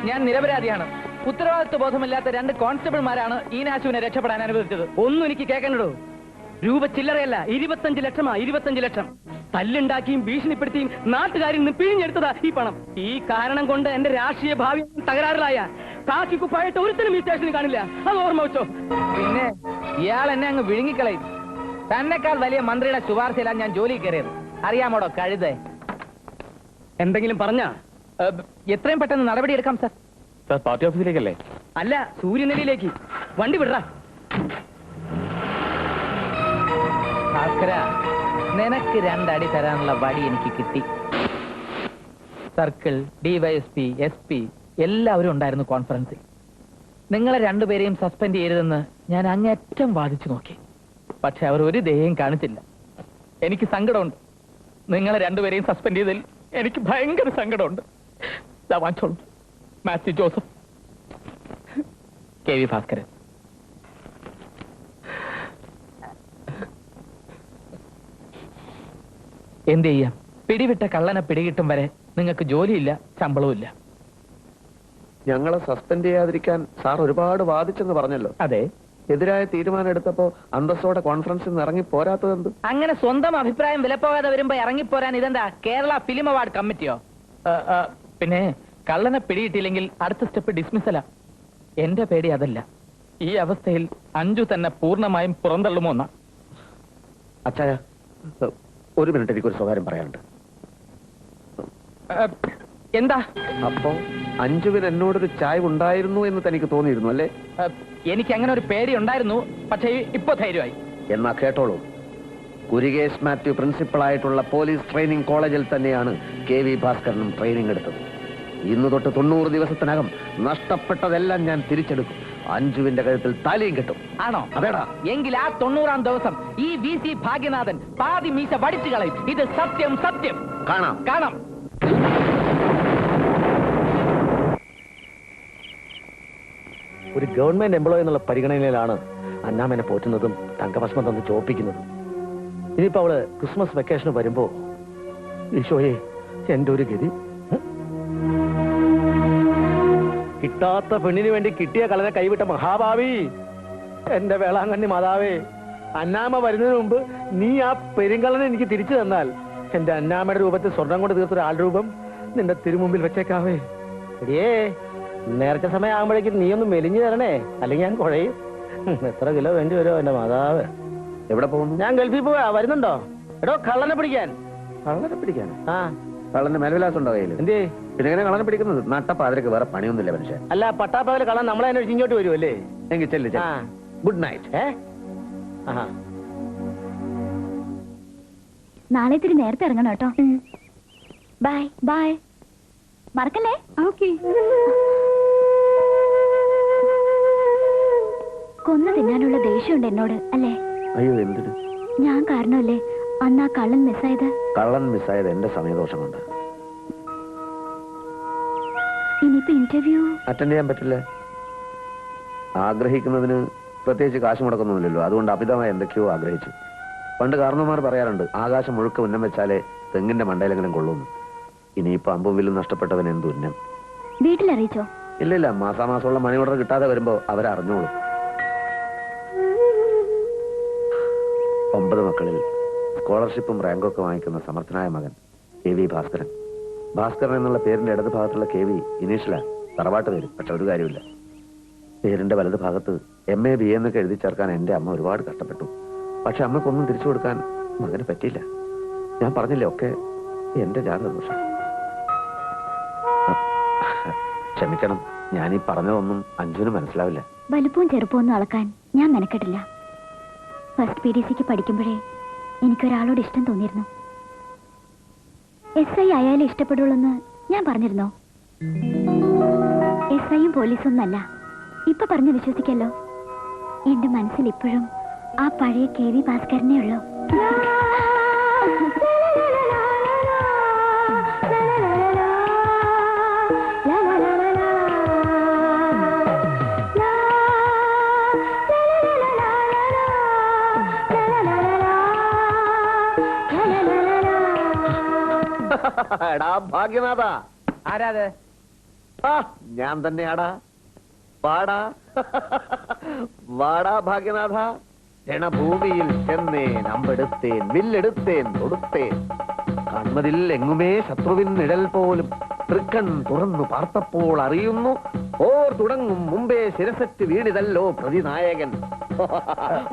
ഞാൻ നിരപരാധിയാണ്. ഉത്തരവാദിത്വ ബോധമില്ലാത്ത 2 കോൺസ്റ്റബിൾമാരാണ് ഈ നാശുവിനെ രക്ഷപ്പെടാൻ അനുവദിച്ചത്. ഒന്നും എനിക്ക് കേൾക്കണ്ടോ. രൂപ ചില്ലറയല്ല, 25 ലക്ഷമാ. 25 ലക്ഷം തല്ലുണ്ടാക്കിയും ഭീഷണിപ്പെടുത്തിയും നാട്ടുകാരിൽ നിന്ന് പിഴിഞ്ഞെടുത്തതാ ഈ പണം. ഈ കാരണം കൊണ്ട് എന്റെ രാഷ്ട്രീയ ഭാവി തകരാറിലായ കാക്കി കുപ്പായിട്ട് ഒരുത്തനും ഈ സ്റ്റേഷനിൽ കാണില്ല. അത് ഓർമ്മ വെച്ചോ. പിന്നെ ഇയാൾ എന്നെ അങ്ങ് വിഴുങ്ങിക്കളയും. തന്നെക്കാൾ വലിയ മന്ത്രിയുടെ ശുപാർശയിലാണ് ഞാൻ ജോലി കയറിയത്. അറിയാമോടോ കഴുത. എന്തെങ്കിലും പറഞ്ഞാ എത്രയും പെട്ടെന്ന് നടപടി എടുക്കാം സാർ. Sir party ഓഫീസിലേക്കല്ലേ? അല്ല, സൂര്യനെല്ലിയിലേക്ക്. വണ്ടി വിടറാ. ഭാസ്കര, നിനക്ക് 2 അടി തരാനുള്ള വടി എനിക്ക് കിട്ടി. സർക്കിൾ, ഡിവൈഎസ്പി, SP എല്ലാവരും ഉണ്ടായിരുന്നു കോൺഫറൻസിൽ. നിങ്ങളെ 2 പേരെയും സസ്പെൻഡ് ചെയ്യരുതെന്ന് ഞാൻ അങ്ങേറ്റം വാദിച്ചു നോക്കി. പക്ഷെ അവർ ഒരു ദയയും കാണിച്ചില്ല. എനിക്ക് സങ്കടമുണ്ട്. നിങ്ങളെ 2 പേരെയും സസ്പെൻഡ് ചെയ്തതിൽ എനിക്ക് ഭയങ്കര സങ്കടമുണ്ട്. വാങ്ങിച്ചോളൂ. മാത്യു ജോസഫ്, KV ഭാസ്കരൻ. എന്ത് ചെയ്യാം? പിടിവിട്ട കള്ളനെ പിടികിട്ടും വരെ നിങ്ങൾക്ക് ജോലിയില്ല, ശമ്പളവും ഇല്ല. ഞങ്ങളെ സസ്പെൻഡ് ചെയ്യാതിരിക്കാൻ സാർ ഒരുപാട് വാദിച്ചെന്ന് പറഞ്ഞല്ലോ. അതെ. എതിരായ തീരുമാനം എടുത്തപ്പോ അന്തസ്സോടെ കോൺഫറൻസിൽ നിന്ന് ഇറങ്ങി പോരാത്തതെന്ത്? അങ്ങനെ സ്വന്തം അഭിപ്രായം വിലപ്പോകാതെ വരുമ്പോ ഇറങ്ങിപ്പോരാൻ ഇതെന്താ കേരള ഫിലിം അവാർഡ് കമ്മിറ്റിയോ? പിന്നെ കള്ളനെ പിടികിട്ടില്ലെങ്കിൽ അടുത്ത സ്റ്റെപ്പ് ഡിസ്മിസലാ. എന്റെ പേടി അതല്ല. ഈ അവസ്ഥയിൽ അഞ്ജു തന്നെ പൂർണ്ണമായും പുറന്തള്ളുമോ എന്നാ. അച്ഛായ, ഒരു മിനിറ്റ്, എനിക്കൊരു സ്വകാര്യം പറയാനുണ്ട്. എന്താ? അപ്പോ അഞ്ജുവിന് എന്നോടൊരു ചായ ഉണ്ടായിരുന്നു എന്ന് തനിക്ക് തോന്നിയിരുന്നു അല്ലേ? എനിക്ക് അങ്ങനെ ഒരു പേടി ഉണ്ടായിരുന്നു, പക്ഷേ ഇപ്പൊ ധൈര്യമായി. എന്നാ കേട്ടോളൂ. കുരികേശ് മാത്യു പ്രിൻസിപ്പൾ ആയിട്ടുള്ള പോലീസ് ട്രെയിനിങ് കോളേജിൽ തന്നെയാണ് KV ഭാസ്കരനും ട്രെയിനിങ് എടുത്തത്. ഇന്ന് തൊട്ട് 90 ദിവസത്തിനകം നഷ്ടപ്പെട്ടതെല്ലാം ഞാൻ തിരിച്ചെടുക്കും. അഞ്ജുവിന്റെ കഴുത്തിൽ താലിയും കിട്ടും. ആണോ? അതേടാ. എങ്കിൽ ആ 90-ാം ദിവസം ഈ VC ഭാഗ്യനാഥൻ പാതി മീശ വടിച്ചു കളയും. ഇത് സത്യം. സത്യം. കാണാം. കാണാം. ഒരു ഗവൺമെന്റ് എംപ്ലോയി എന്നുള്ള പരിഗണനയിലാണ് അന്നാമനെ പോറ്റുന്നതും തങ്കഭസ്മം തന്ന് ചോപ്പിക്കുന്നതും. ഇനിയിപ്പോ അവള് ക്രിസ്മസ് വെക്കേഷന് വരുമ്പോ ഈശോയെ എന്റെ ഒരു ഗതി. കിട്ടാത്ത പെണ്ണിന് വേണ്ടി കിട്ടിയ കള്ളനെ കൈവിട്ട മഹാഭാവി എന്റെ വേളാങ്കണ്ണി മാതാവേ, അന്നാമ വരുന്നതിന് മുമ്പ് നീ ആ പെരുങ്കള്ളനെ എനിക്ക് തിരിച്ചു തന്നാൽ എന്റെ അന്നാമയുടെ രൂപത്തിൽ സ്വർണം കൊണ്ട് തീർത്തൊരു ആൾരൂപം നിന്റെ തിരുമുമ്പിൽ വെച്ചേക്കാവേ. എടിയേ, നേരത്തെ സമയം ആകുമ്പോഴേക്കും നീ ഒന്ന് മെലിഞ്ഞു തരണേ, അല്ലെങ്കിൽ ഞാൻ കുഴയും. എത്ര കിലോ വേണ്ടി വരുമോ എന്റെ മാതാവ്? എവിടെ പോകുന്നു? ഞാൻ ഗൾഫിൽ പോവാ. വരുന്നുണ്ടോ? എടോ, കള്ളനെ പിടിക്കാൻ. കള്ളനെ പിടിക്കാൻ? ആ, കള്ളന്റെ മേൽവിലാസം ഉണ്ടോ കയ്യിൽ? എന്തേ പിന്നെ എങ്ങനെ കള്ളനെ പിടിക്കുന്നത്? നട്ടപ്പാതിരക്ക് വേറെ പണിയൊന്നുമില്ല മനുഷ്യൻ. അല്ല, പട്ടാപ്പകല് കള്ളൻ നമ്മളെ തന്നെ ഇങ്ങോട്ട് വരുമല്ലേ? എങ്കിൽ ചെല്ലു. Good night. നാളെ ഇത്തിരി നേരത്തെ ഇറങ്ങണം കേട്ടോ. Bye bye. മറക്കല്ലേ? ഓക്കെ. കൊന്നു തിന്നാനുള്ള ദേഷ്യമുണ്ട് എന്നോട് അല്ലേ? അയ്യോ, എന്തിന്? ഞാൻ കാരണമല്ലേ അന്ന് ആ കള്ളൻ മിസ്സായത്? കള്ളൻ മിസ്സായത് എന്റെ സമയദോഷം കൊണ്ട്. ഇനിയിപ്പോ ഇന്റർവ്യൂ അറ്റൻഡ് ചെയ്യാൻ പറ്റില്ല. ആഗ്രഹിക്കുന്നതിന് പ്രത്യേകിച്ച് കാശ് മുടക്കൊന്നുമില്ലല്ലോ. അതുകൊണ്ട് അമിതമായി എന്തൊക്കെയോ ആഗ്രഹിച്ചു. പണ്ട് കാരണവന്മാർ പറയാറുണ്ട്, ആകാശം മുഴുക്ക ഉന്നം വെച്ചാലേ തെങ്ങിന്റെ മണ്ടയിലെങ്കിലും കൊള്ളുന്നു. ഇനിയിപ്പോ അമ്പും നഷ്ടപ്പെട്ടവൻ എന്ത് ഉന്നം? വീട്ടിലറിയിച്ചോ? ഇല്ലില്ല, മാസാമാസമുള്ള മണി ഓർഡർ കിട്ടാതെ വരുമ്പോ അവരറിഞ്ഞോളൂ. 9 മക്കളിൽ സ്കോളർഷിപ്പും റാങ്കൊക്കെ വാങ്ങിക്കുന്ന സമർത്ഥനായ മകൻ KV ഭാസ്കരൻ. ഭാസ്കരൻ എന്നുള്ള പേരിന്റെ ഇടത് ഭാഗത്തുള്ള KV ഇനീഷ്യല തറവാട്ട് പേര്. പക്ഷെ ഒരു കാര്യമില്ല, പേരിന്റെ വലത് ഭാഗത്ത് MA BA എന്നൊക്കെ എഴുതി ചേർക്കാൻ എന്റെ അമ്മ ഒരുപാട് കഷ്ടപ്പെട്ടു. പക്ഷെ അമ്മക്കൊന്നും തിരിച്ചു കൊടുക്കാൻ മകന് പറ്റിയില്ല. ഞാൻ പറഞ്ഞില്ലേ, ഒക്കെ എന്റെ ജാതകദോഷം. ക്ഷമിക്കണം, ഞാനീ പറഞ്ഞതൊന്നും അഞ്ജുവിന് മനസ്സിലാവില്ല. വലുപ്പവും ചെറുപ്പവും ഒന്നും അളക്കാൻ ഞാൻ മെനക്കെട്ടില്ല. ഫസ്റ്റ് PDCക്ക് പഠിക്കുമ്പോഴേ എനിക്കൊരാളോട് ഇഷ്ടം തോന്നിയിരുന്നു. SI ആയാലും ഇഷ്ടപ്പെടുള്ളൂന്ന് ഞാൻ പറഞ്ഞിരുന്നോ? SIയും പോലീസൊന്നല്ല. ഇപ്പൊ പറഞ്ഞ് വിശ്വസിക്കല്ലോ. എന്റെ മനസ്സിൽ ഇപ്പോഴും ആ പഴയ KV ഭാസ്കരനേ ഉള്ളൂ. എടാ ഭാഗ്യനാഥ, ആരാത്? ഞാൻ തന്നെയാടാ. വാടാ വാടാ ഭാഗ്യനാഥ. രണഭൂമിയിൽ ചെന്നേൻ, അമ്പെടുത്തേൻ, വില്ലെടുത്തേൻ, തൊടുത്തേൻ. കൺമതിൽ എങ്ങുമേ ശത്രുവിൻ നിഴൽ പോലും. തൃക്കൺ തുറന്നു പാർത്തപ്പോൾ അറിയുന്നു, ഓർ തുടങ്ങും മുമ്പേ ശിരസറ്റ് വീണിതല്ലോ പ്രതിനായകൻ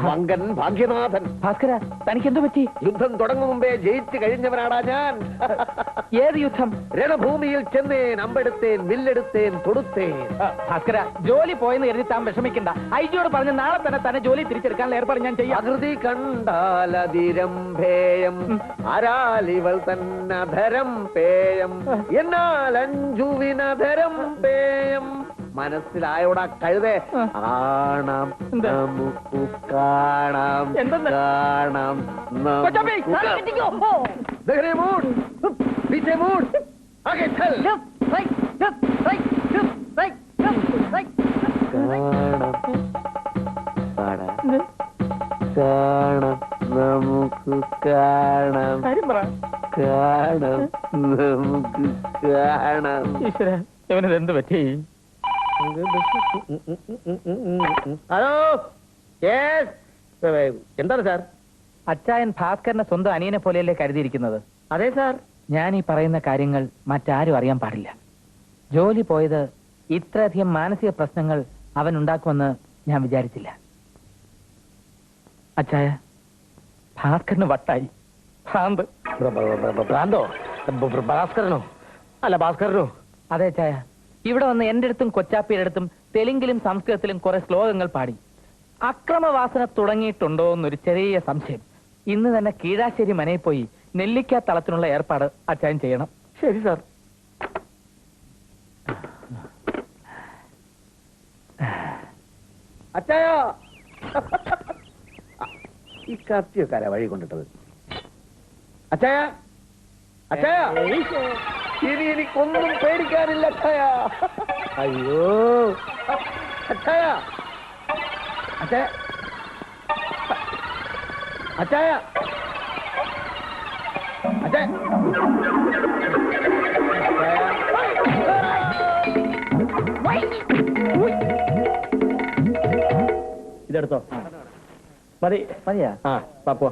വങ്കൻ ഭാഗ്യനാഥൻ. ഭാസ്കര, തനിക്ക് എന്തു പറ്റി? യുദ്ധം തുടങ്ങും മുമ്പേ ജയിച്ചു കഴിഞ്ഞവനാടാ ഞാൻ. ഏത് യുദ്ധം? രണഭൂമിയിൽ ചെന്നേൻ, അമ്പെടുത്തേൻ, വില്ലെടുത്തേൻ, തൊടുത്തേൻ. ഭാസ്കര, ജോലി പോയെന്ന് കരുതി താൻ വിഷമിക്കണ്ട. ഐജിയോട് പറഞ്ഞ് നാളെ തന്നെ ജോലി തിരിച്ചെടുക്കാനുള്ള ഏർപ്പാട് ഞാൻ ചെയ്യാം. അകൃതി കണ്ടാലതിരംഭേയം, ആരാലിവൾ തന്നധരം പേയം, എന്നാലഞ്ചുവിനധരം പേയം. മനസ്സിലായോടാ കഴുതേ? കാണാം നമുക്ക്, കാണാം കാണാം കാണാം നമുക്ക്, കാണാം കാണാം നമുക്ക്, കാണാം. ഈശ്വര, ഇവനത് എന്ത് പറ്റി? ഹലോ, എന്താണ് സാർ? അച്ചായൻ ഭാസ്കരനെ സ്വന്തം അനിയനെ പോലെയല്ലേ കരുതിയിരിക്കുന്നത്? അതെ സാർ. ഞാൻ ഈ പറയുന്ന കാര്യങ്ങൾ മറ്റാരും അറിയാൻ പാടില്ല. ജോലി പോയത് ഇത്രയധികം മാനസിക പ്രശ്നങ്ങൾ അവൻ ഉണ്ടാക്കുമെന്ന് ഞാൻ വിചാരിച്ചില്ല. അച്ചായ, ഭാസ്കരന് വട്ടായി, ഭ്രാന്ത്. ഭ്രാന്തോ? ഭാസ്കരനോ? അല്ല, ഭാസ്കരനോ? അതെ ചായ, ഇവിടെ വന്ന് എന്റെ അടുത്തും കൊച്ചാപ്പിയുടെ അടുത്തും തെലുങ്കിലും സംസ്കൃതത്തിലും കുറെ ശ്ലോകങ്ങൾ പാടി. അക്രമവാസന തുടങ്ങിയിട്ടുണ്ടോ എന്നൊരു ചെറിയ സംശയം. ഇന്ന് തന്നെ കീഴാശ്ശേരി മനയിൽ പോയി നെല്ലിക്ക തളത്തിനുള്ള ഏർപ്പാട് അച്ചായൻ ചെയ്യണം. ശരി സാർ. അച്ചായ, ഈ കത്തിയൊക്കെ വഴി കൊണ്ടിട്ടത്. അച്ചായ, അച്ചായ, ഇനി എനിക്കൊന്നും പേടിക്കാനില്ല അച്ചായ. അയ്യോ, അച്ചായ, അച്ചായ, അച്ചായ, അച്ചായ, ഇതെടുത്തോ. മതി. മതിയാ? ആ, പാപ്പോ.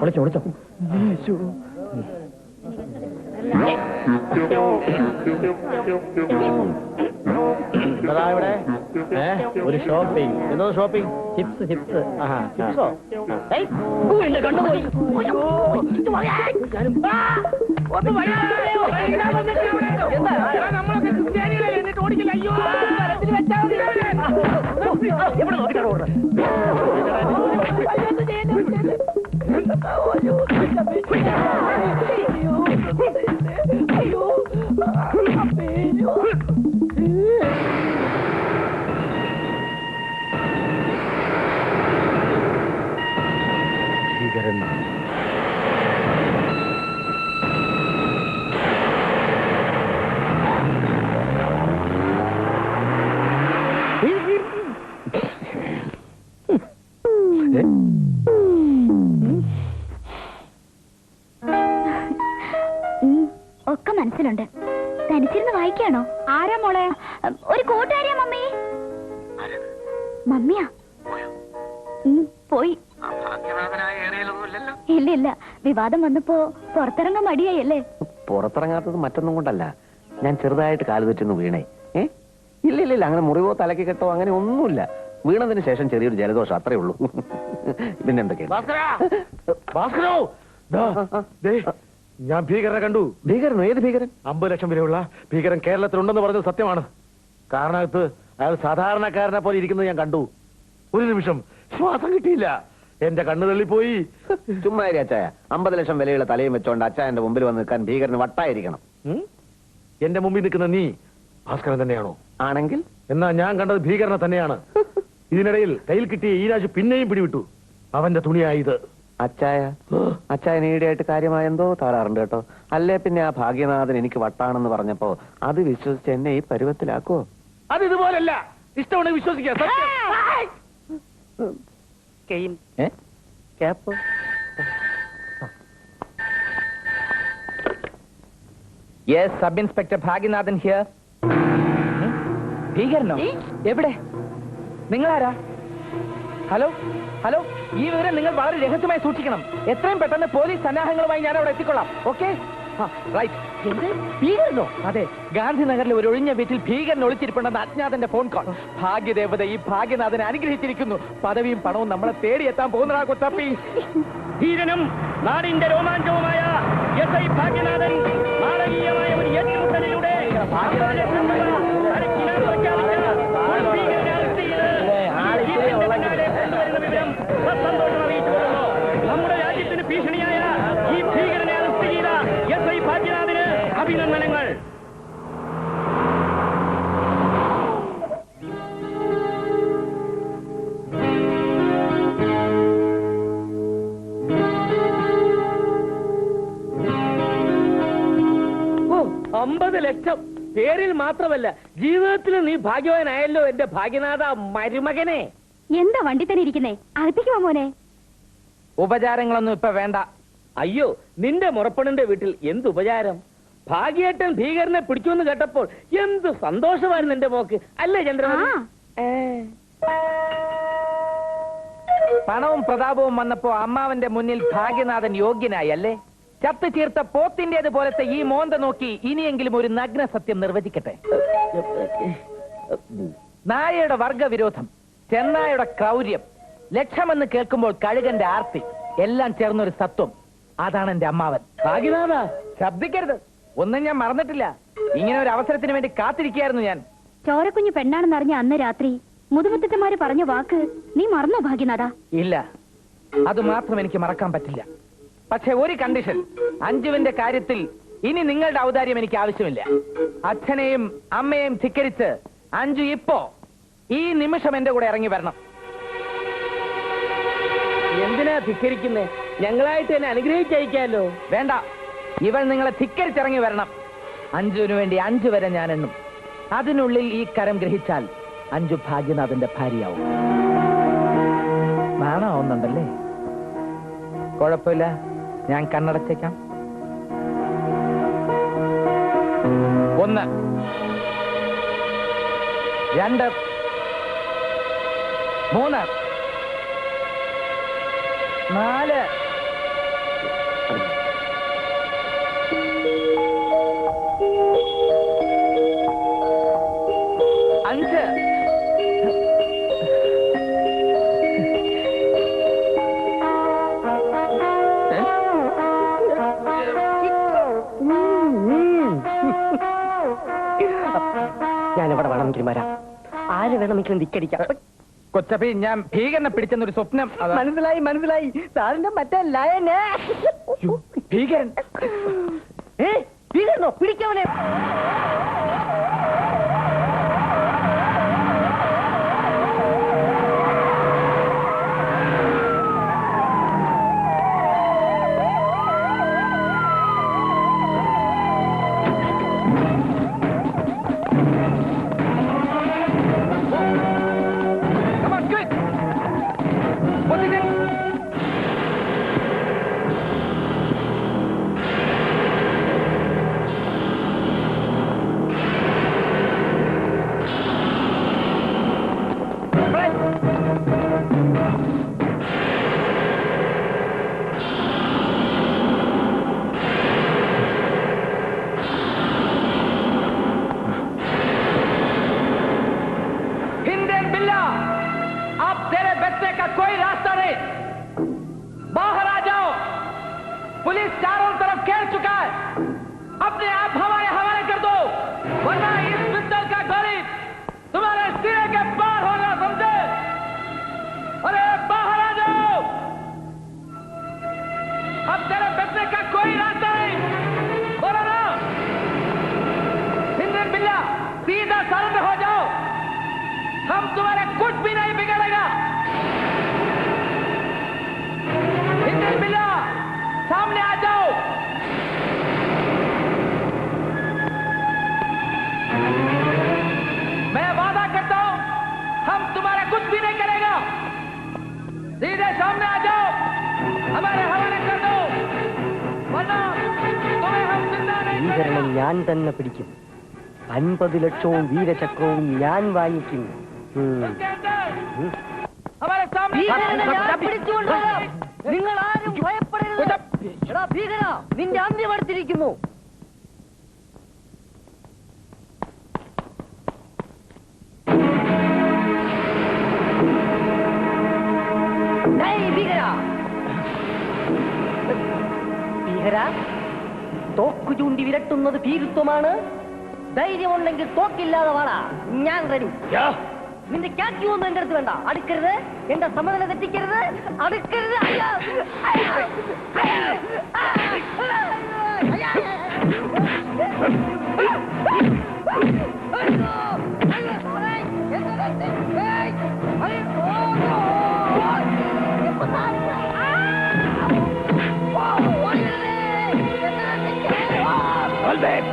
ഒളിച്ചോ, ഒളിച്ചോ. അതാ ഇവിടെ ഒരു ഷോപ്പിംഗ്. എന്തോ ഷോപ്പിംഗ്? Chips, chips. ആഹാ, ചിപ്സോ? ഭീകരൻ. ഒക്കെ മനസ്സിലുണ്ട്. തനിച്ചിരുന്ന് വായിക്കാണോ? ആരാ മോളെ? ഒരു കൂട്ടുകാരിയാ മമ്മി. മമ്മിയാ? പോയി. ഇല്ല ഇല്ല, വിവാദം വന്നപ്പോ പുറത്തിറങ്ങാൻ മടിയായല്ലേ? പുറത്തിറങ്ങാത്തത് മറ്റൊന്നും കൊണ്ടല്ല, ഞാൻ ചെറുതായിട്ട് കാല് തെറ്റിന്ന് വീണേ. ഇല്ല ഇല്ല ഇല്ല, അങ്ങനെ മുറിവോ തലക്ക് കെട്ടോ അങ്ങനെ ഒന്നുമില്ല. വീണതിന് ശേഷം ചെറിയൊരു ജലദോഷം, അത്രേ ഉള്ളൂ. പിന്നെന്തൊക്കെയാണ്? ഭാസ്കരോ, ഞാൻ ഭീകരനെ കണ്ടു. ഭീകരനോ? ഏത് ഭീകരൻ? 50 ലക്ഷം വിലയുള്ള ഭീകരൻ കേരളത്തിലുണ്ടെന്ന് പറഞ്ഞത് സത്യമാണ്. കാരണത്ത് അയാൾ സാധാരണക്കാരനെ പോലെ ഇരിക്കുന്നത് ഞാൻ കണ്ടു. ഒരു നിമിഷം ശ്വാസം കിട്ടിയില്ല, എന്റെ കണ്ണു തള്ളിപ്പോയി. ചുമ്മാ അച്ചായ, 50 ലക്ഷം വിലയുള്ള തലയും വെച്ചോണ്ട് അച്ചായന്റെ മുമ്പിൽ വന്ന് നിൽക്കാൻ ഭീകരന് വട്ടായിരിക്കണം. എന്റെ മുമ്പിൽ നിൽക്കുന്ന നീ ഭാസ്കരൻ തന്നെയാണോ? ആണെങ്കിൽ എന്നാ ഞാൻ കണ്ടത് ഭീകരനെ തന്നെയാണ്. ഇതിനിടയിൽ കയ്യിൽ കിട്ടിയ ഈരാജ് പിന്നെയും പിടിവിട്ടു. അവന്റെ തുണിയായത്. അച്ചായൻ ഈടെയായിട്ട് കാര്യമായ എന്തോ താറാറുണ്ട് കേട്ടോ. അല്ലേ പിന്നെ ആ ഭാഗ്യനാഥൻ എനിക്ക് വട്ടാണെന്ന് പറഞ്ഞപ്പോ അത് വിശ്വസിച്ച് എന്നെ ഈ പരുവത്തിലാക്കോ? അത് ഇതുപോലല്ല, ഇഷ്ടമാണ് വിശ്വസിക്കാൻ. Yes, sub inspector Bhagyanathan here. ഭീകരനോ? എവിടെ? നിങ്ങളാരാ? ഹലോ ഹലോ, ഈ വിവരം നിങ്ങൾ വളരെ രഹസ്യമായി സൂക്ഷിക്കണം. എത്രയും പെട്ടെന്ന് പോലീസ് സന്നാഹങ്ങളുമായി ഞാൻ അവിടെ എത്തിക്കൊള്ളാം. ഓക്കെ? ഭീകരനോ? അതെ, ഗാന്ധിനഗറിലെ ഒരു ഒഴിഞ്ഞ വീട്ടിൽ ഭീകരൻ ഒളിച്ചിരിപ്പുണ്ടെന്ന് അജ്ഞാതന്റെ ഫോൺ കോൾ. ഭാഗ്യദേവത ഈ ഭാഗ്യനാഥനെ അനുഗ്രഹിച്ചിരിക്കുന്നു. പദവിയും പണവും നമ്മളെ തേടിയെത്താൻ പോകുന്നതാ കുത്തപ്പി. ധീരനും നാടിന്റെ രോമാഞ്ചവുമായ എസ്.ഐ. ഭാഗ്യനാഥൻ നാടകീയമായ ഒരു ഏറ്റുമുട്ടലിലൂടെ നമ്മുടെ രാജ്യത്തിന് ഭീഷണിയായ ഈ ഭീകരനെ അറസ്റ്റ് ചെയ്ത എസ്.ഐ. ഭാഗ്യനാഥന് അഭിനന്ദനങ്ങൾ. ഓ, 50 ലക്ഷം പേരിൽ മാത്രമല്ല, ജീവിതത്തിൽ നീ ഭാഗ്യവാനായല്ലോ എന്റെ ഭാഗ്യനാഥ മരുമകനെ. എന്താ വണ്ടി തന്നെ ഇരിക്കുന്നേ? അകത്തേക്ക് വാ മോനെ. ഉപചാരങ്ങളൊന്നും ഇപ്പൊ വേണ്ട. അയ്യോ, നിന്റെ മുറപ്പണിന്റെ വീട്ടിൽ എന്ത് ഉപചാരം. ഭാഗ്യേട്ടൻ ഭീകരനെ പിടിക്കുമെന്ന് കേട്ടപ്പോൾ എന്ത് സന്തോഷമായിരുന്നു എന്റെ മോക്ക്, അല്ലേ ചന്ദ്രമതി? പണവും പ്രതാപവും വന്നപ്പോ അമ്മാവന്റെ മുന്നിൽ ഭാഗ്യനാഥൻ യോഗ്യനായി അല്ലേ? ചത്തു ചീർത്ത പോത്തിന്റേത് പോലത്തെ ഈ മോന്ത നോക്കി ഇനിയെങ്കിലും ഒരു നഗ്ന സത്യം നിർവചിക്കട്ടെ. നായയുടെ വർഗവിരോധം, ചെന്നായുടെ ക്രൗര്യം, ലക്ഷ്യമെന്ന് കേൾക്കുമ്പോൾ കഴുകന്റെ ആർത്തി, എല്ലാം ചേർന്നൊരു സത്വം. അതാണ് എന്റെ അമ്മാവൻ. ഭാഗ്യനാഥ, ശബ്ദിക്കരുത്. ഒന്നും ഞാൻ മറന്നിട്ടില്ല. ഇങ്ങനെ ഒരു അവസരത്തിന് വേണ്ടി കാത്തിരിക്കുകയായിരുന്നു ഞാൻ. ചോരക്കുഞ്ഞു പെണ്ണാണെന്നറിഞ്ഞ അന്ന് രാത്രി മുതുമുത്തച്ഛന്മാര് പറഞ്ഞ വാക്ക് നീ മറന്നോ ഭാഗ്യനാഥ? ഇല്ല, അത് മാത്രം എനിക്ക് മറക്കാൻ പറ്റില്ല. പക്ഷെ ഒരു കണ്ടീഷൻ, അഞ്ജുവിന്റെ കാര്യത്തിൽ ഇനി നിങ്ങളുടെ ഔദാര്യം എനിക്ക് ആവശ്യമില്ല. അച്ഛനെയും അമ്മയെയും ധിക്കരിച്ച് അഞ്ജു ഇപ്പോ ഈ നിമിഷം എന്റെ കൂടെ ഇറങ്ങി വരണം. എന്തിനാ ധിക്കരിക്കുന്നേ? ഞങ്ങളായിട്ട് തന്നെ അനുഗ്രഹിച്ചയക്കാലോ. വേണ്ട, ഇവൾ നിങ്ങളെ ധിക്കരിച്ചിറങ്ങി വരണം. അഞ്ജുവിന് വേണ്ടി 5 വരെ ഞാൻ എണ്ണും. അതിനുള്ളിൽ ഈ കരം ഗ്രഹിച്ചാൽ അഞ്ജു ഭാഗ്യനാഥന്റെ ഭാര്യയാവും. നാണാവുന്നുണ്ടല്ലേ? കുഴപ്പമില്ല, ഞാൻ കണ്ണടച്ചേക്കാം. 1, 2, 3, 4. ഞാനിവിടെ വേണമെങ്കിലും വരാം, ആര് വേണമെങ്കിലും ധിക്കരിക്കാം. കൊച്ചപ്പി, ഞാൻ ഭീകരനെ പിടിച്ചെന്നൊരു സ്വപ്നം. മനസ്സിലായി മനസ്സിലായി, സാറിന്റെ മറ്റേ ലയനെ. ഭീകരൻ ഭീകരനോ? പിടിക്കവനെ. कोई रास्ता नहीं, बाहर आ जाओ। पुलिस चारों तरफ घेर चुका है, अपने आप हमारे हवाले कर दो, वरना इस पिस्तौल का गोली तुम्हारे सिरे के पार होगा, समझे? अरे बाहर आ जाओ, अब तेरे बचने का कोई रास्ता नहीं। बोलो ना, इंद्रन बिल्ला, सीधा सरेंडर हो जाओ, हम तुम्हारे कुछ भी नहीं बिगड़ेगा। इंद्रन बिल्ला, सामने आ जाओ। मैं वादा करता हूं, हम तुम्हारा कुछ भी नहीं करेगा। सीधे सामने आ जाओ, हमारे हवाले कर दो, वरना ഭീകരനെ ഞാൻ തന്നെ പിടിക്കും. 50 ലക്ഷവും വീരചക്രവും ഞാൻ വാങ്ങിക്കും. നിങ്ങൾ ആരും ഭയപ്പെടരുത്. ഭീകര, നിന്റെ അന്ത്യം അടുത്തിരിക്കുന്നു. ഭീകര, തോക്കു ചൂണ്ടി വിരട്ടുന്നത് ഭീരുത്വമാണ്. ധൈര്യമുണ്ടെങ്കിൽ തോക്കില്ലാതെ വാടാ, ഞാൻ റെഡി. നിന്റെ ക്യാച്ച് ഒന്നും എന്റെ അടുത്ത് വേണ്ട. അടുക്കരുത്, എന്റെ സമനില തെറ്റിക്കരുത്. അടുക്കരുത്. Albert!